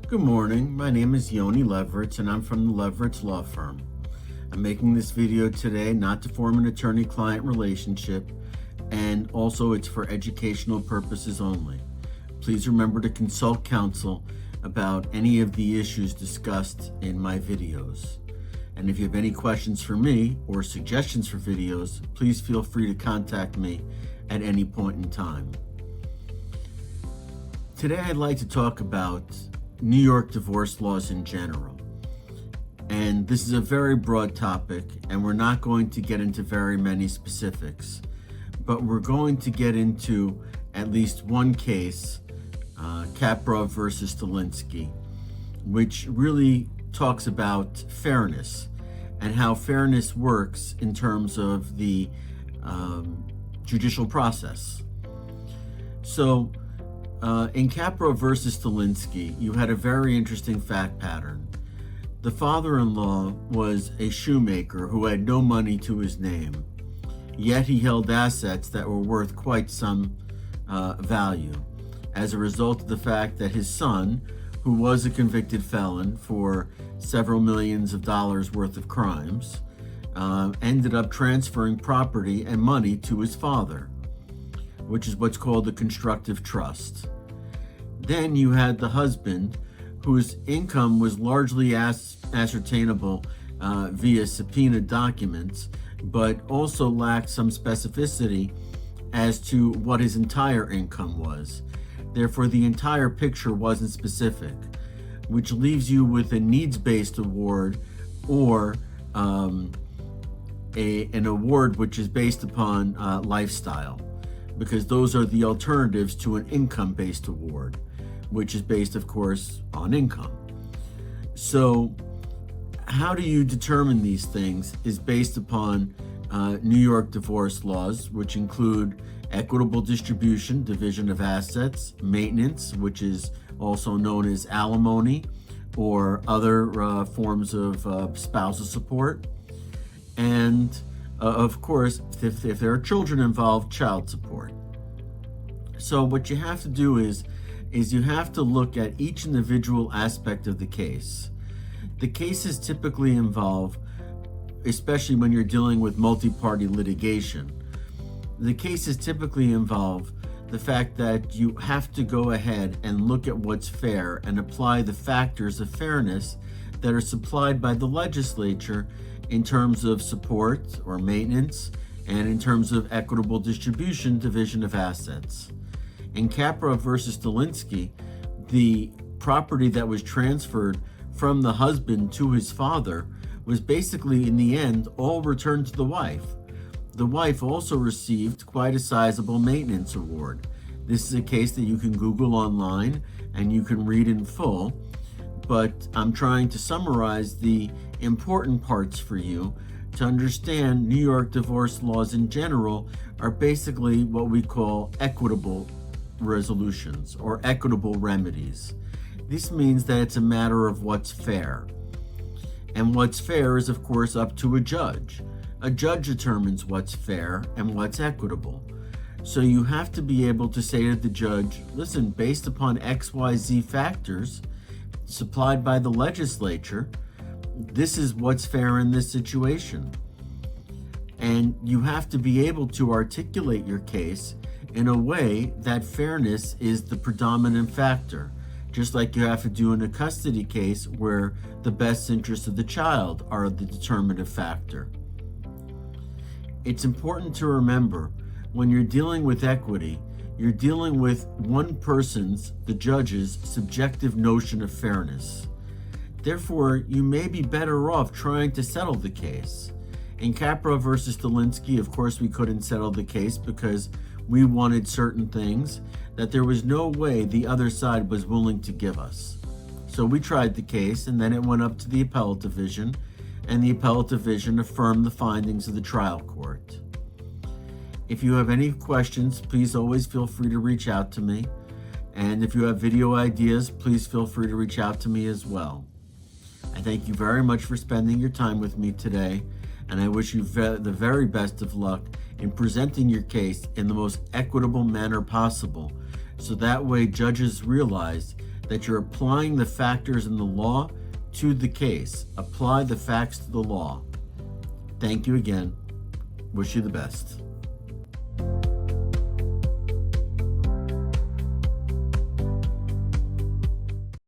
Good morning. My name is Yoni Levoritz and I'm from the Levoritz Law Firm. I'm making this video today not to form an attorney-client relationship, and also it's for educational purposes only. Please remember to consult counsel about any of the issues discussed in my videos. And if you have any questions for me or suggestions for videos, please feel free to contact me at any point in time. Today I'd like to talk about New York divorce laws in general. And this is a very broad topic, and we're not going to get into very many specifics, but we're going to get into at least one case, Kaprov versus Stalinsky, which really talks about fairness and how fairness works in terms of the judicial process. So, in Kaprov versus Stalinsky, you had a very interesting fact pattern. The father-in-law was a shoemaker who had no money to his name, yet he held assets that were worth quite some value as a result of the fact that his son, who was a convicted felon for several millions of dollars worth of crimes, ended up transferring property and money to his father, which is what's called a constructive trust. Then you had the husband, whose income was largely ascertainable via subpoena documents, but also lacked some specificity as to what his entire income was. Therefore, the entire picture wasn't specific, which leaves you with a needs-based award or an award which is based upon lifestyle, because those are the alternatives to an income-based award, which is based, of course, on income. So how do you determine these things is based upon New York divorce laws, which include equitable distribution, division of assets, maintenance, which is also known as alimony, or other forms of spousal support, and of course, if there are children involved, child support. So what you have to do is you have to look at each individual aspect of the case. The cases typically involve, especially when you're dealing with multi-party litigation, the cases typically involve the fact that you have to go ahead and look at what's fair and apply the factors of fairness that are supplied by the legislature in terms of support or maintenance, and in terms of equitable distribution, division of assets. In Kaprov versus Stalinsky, the property that was transferred from the husband to his father was basically, in the end, all returned to the wife. The wife also received quite a sizable maintenance award. This is a case that you can Google online and you can read in full, but I'm trying to summarize the important parts for you to understand. New York divorce laws in general are basically what we call equitable resolutions or equitable remedies. This means that it's a matter of what's fair. And what's fair is, of course, up to a judge. A judge determines what's fair and what's equitable. So you have to be able to say to the judge, listen, based upon XYZ factors supplied by the legislature, this is what's fair in this situation. And you have to be able to articulate your case in a way that fairness is the predominant factor, just like you have to do in a custody case where the best interests of the child are the determinative factor. It's important to remember, when you're dealing with equity, you're dealing with one person's, the judge's, subjective notion of fairness. Therefore, you may be better off trying to settle the case. In Kaprov versus Stalinsky, of course, we couldn't settle the case because we wanted certain things that there was no way the other side was willing to give us. So we tried the case, and then it went up to the appellate division, and the appellate division affirmed the findings of the trial court. If you have any questions, please always feel free to reach out to me. And if you have video ideas, please feel free to reach out to me as well. I thank you very much for spending your time with me today, and I wish you the very best of luck in presenting your case in the most equitable manner possible, so that way judges realize that you're applying the factors in the law to the case. Apply the facts to the law. Thank you again. Wish you the best.